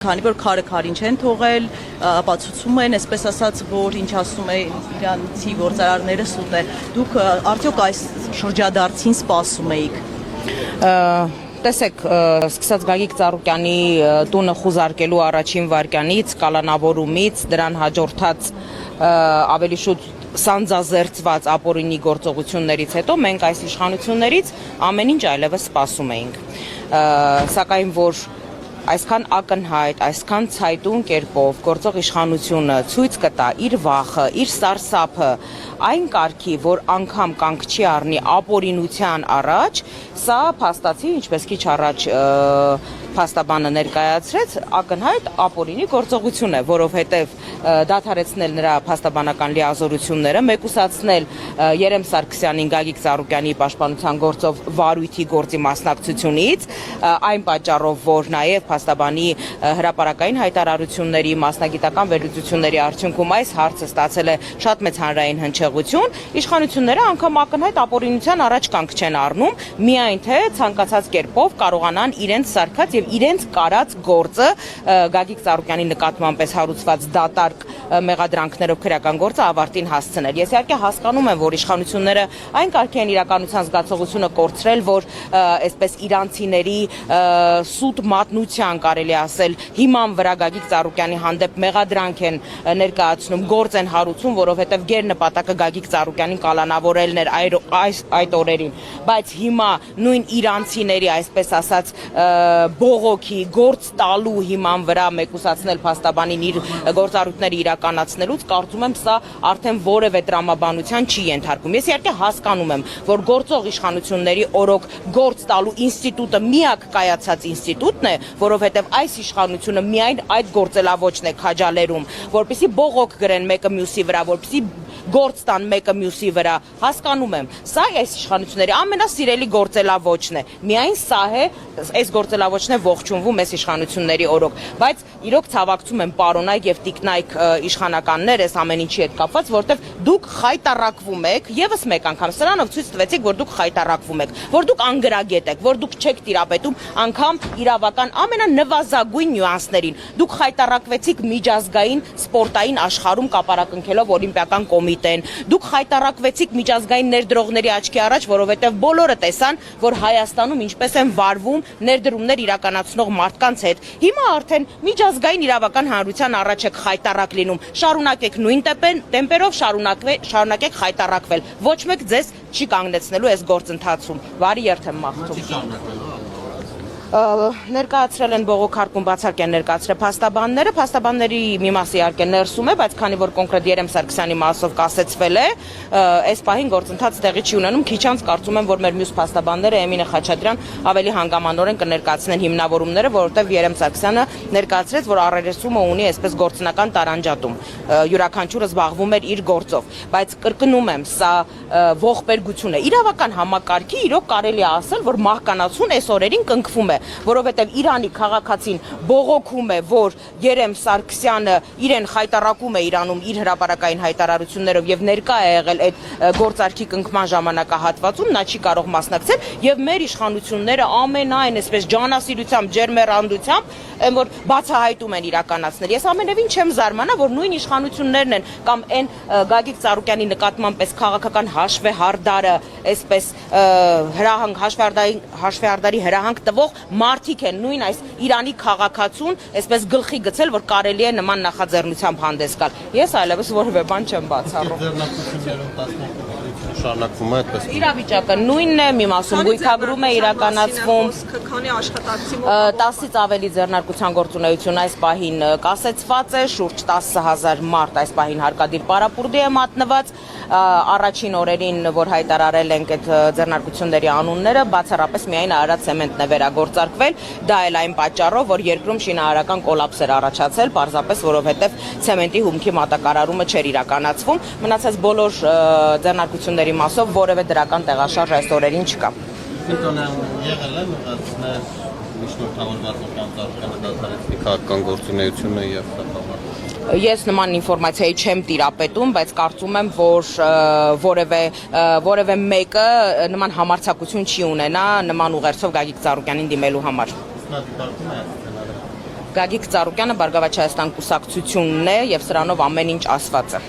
Քանի որ քարը քարին չեն թողել, ապացուցում են, այսպես ասած, որ ինչ ասում է իրանցի գործարարները սուտ է։ Դուք արդյոք այս շրջադարձին սպասում էիք։ Տեսեք, սկսած Գագիկ Ծառուկյանի տունը խուզարկելու առաջին վարքյանից, կալանավորումից, դրան հաջորդած ավելի շուտ սանձազերծված ապօրինի գործողություններից հետո մենք այս իշխանություններից ամեն ինչ այլևս սպասում էինք։ Սակայն որ այսքան ակնհայտ, այսքան ցայտուն կերպով գործող իշխանությունը ցույց կտա իր վախը, իր սարսափը այն կարգի, որ անգամ կանգ չի առնի ապօրինության առաջ, սա փաստացի, ինչպես քիչ առաջ փաստաբանը ներկայացրեց, ակնհայտ ապօրինի գործողություն է, որովհետև դադարեցնել նրա փաստաբանական լիազորությունները, մեկուսացնել Երեմ Սարգսյանին Գագիկ Ծառուկյանի պաշտպանության գործով վարույթի գործի մասնակցությունից, այն պատճառով, որ նաև փաստաբանի հրապարակային հայտարարությունների, մասնագիտական վերլուծությունների արդյունքում այս հարցը ստացել է շատ մեծ հանրային հնչեղություն, իշխանությունները անգամ ակնհայտ ապօրինության առաջ կանգ չեն առնում, միայն թե ցանկացած կերպով կարողանան իրենց սարքած եւ իրենց կարած գործը Գագիկ Ծառուկյանի նկատմամբ հարուցված դատարկ մեղադրանքներով քրեական գործը ավարտին հասցնել։ Ես իհարկե հասկանում եմ, որ իշխանությունները այն կարգի են իրականության զգացողությունը կորցրել, որ այսպես իրանցիների սուտ մատնության կարելի ասել հիման վրա Գագիկ Ծառուկյանի հանդեպ մեղադրանք են ներկայացնում, գործ են հարուցում, որովհետև գեր նպատակը Գագիկ Ծառուկյանին կալանավորելն էր այդ օրերին, բայց հիմա նույն իրանցիների, այսպես ասած, բողոքի գործ տալու հիման վրա մեկուսացնել փաստաբանին իր գործառույթները իրականացնելուց կարծում եմ սա արդեն որևէ տրամաբանության չի ենթարկում։ Ես իհարկե հասկանում եմ, որ գործող իշխանությունների օրոք գործ տալու ինստիտուտը միակ կայացած ինստիտուտն է, որովհետև այս իշխանությունը միայն այդ գործելավոճն է քաջալերում, որպեսզի բողոք գրեն մեկը մյուսի վրա, որպեսզի գործ տան մեկը մյուսի վրա, հասկանում եմ, սա այս իշխանությունների ամենասիրելի գործելավոճն է, միայն սա է, այս գործելավոճն է ողջունվում այս իշխանությունների օրոք, բայց իրոք ցավակցում եմ պարոնայք եւ տիկնայք իշխանականներ այս ամեն ինչի հետ կապված, որտեվ դուք խայտարակվում եք, եւս մեկ անգամ սրանով ցույց տվեցիք, որ դուք խայտարակվում եք, որ դուք անգրագետ եք, որ դուք չեք տիրապետում անգամ իրավական ամենանվազագույն նյուանսներին, դուք խայտարակվեցիք միջազգային սպորտային աշխարհում կապարակնքելով օլիմպիական կոմիտեն, դուք խայտարակվեցիք միջազգային ներդրողների աչքի առաջ, որովհետև բոլորը տեսան, որ Հայաստանում ինչպես են վարվում ներդրումներ իրականացնող մարդկանց հետ։ Հիմա արդեն միջազգային իրավական հանրության առաջ եք խայտարակ լինում, շարունակեք նույն տեմպերով շարունակեք խայտարակվել, ոչ մեկ ձեզ չի կանգնեցնելու այս գործընթացում։ Բարի երթ եմ մաղթում։ Ներկայացրել են բողոքարկում բացառկ են ներկայացրել փաստաբանները, փաստաբանների մի մասը իհարկե ներսում է, բայց քանի որ կոնկրետ Երեմ Սարգսյանի մասով կասեցվել է, այս պահին գործընթաց տեղի չի ունենում, քիչ անց կարծում եմ, որ մեր մյուս փաստաբանները Էմինե Խաչատրյան ավելի հանգամանորեն կներկայացնեն հիմնավորումները, որովհետև Երեմ Սարգսյանը ներկայացրեց, որ առերեսումը ունի այսպես գործնական տարանջատում, յուրաքանչյուրը զբաղվում էր իր գործով, բայց կրկնում եմ, սա ողբերգություն է, իրավական համակարգի իրոք կարելի է ասել, որ մահկանացուն այս օրերին կնքվում է, որովհետև Իրանի քաղաքացին բողոքում է, որ Երեմ Սարգսյանը իրեն խայտարակում է Իրանում իր հրապարակային հայտարարություններով եւ ներկա է եղել այդ գործարքի կնքման ժամանակահատվածում, նա չի կարող մասնակցել եւ մեր իշխանությունները ամենայն այսպես ջանասիրությամբ, ջերմեռանդությամբ այն որ բացահայտում են իրականացնել։ Ես ամենևին չեմ զարմանա, որ նույն իշխանություններն են կամ այն Գագիկ Ծառուկյանի նկատմամբ այս քաղաքական հաշվեհարդարը, այսպես հաշվեհարդարի հրահանգ տվող մարդիկ են նույն այս Իրանի քաղաքացուն այսպես գլխի գցել, որ կարելի է նման նախաձեռնությամբ հանդես գալ։ Ես այլևս որևէ բան չեմ բացառում։ Շարունակվում է այդպես։ Իրավիճակը նույնն է, մի մասում գույքագրում է իրականացվում։ Քանի աշխատակցի 10-ից ավելի ձեռնարկության գործունեություն այս պահին կասեցված է, շուրջ 10,000 մարդ այս պահին հարկադիր պարապուրդի է մատնված։ Առաջին օրերին, որ հայտարարել ենք այդ ձեռնարկությունների անունները, բացառապես միայն Արարատ ցեմենտն է վերագործարկվել, դա էլ այն պատճառով, որ երկրում շինարարական կոլապս էր առաջացել, պարզապես որովհետև ցեմենտի հումքի մատակարարումը չէր իրականացվում, մնացած բոլոր ձեռնարկությունների մասով որևէ դրական տեղաշարժ այս օրերին չկա։ Եղել է միջնորդավորված Ծառուկյանը դադարեցնի քաղաքական գործունեությունը եւ Ես նման ինֆորմացիայի չեմ տիրապետում, բայց կարծում եմ, որ որևէ մեկը նման համարձակություն չի ունենա նման ուղերձով Գագիկ Ծառուկյանին դիմելու համար։ Գագիկ Ծառուկյանը Բարգավաճ Հայաստան կուսակցությունն է եւ սրանով ամեն ինչ ասված է։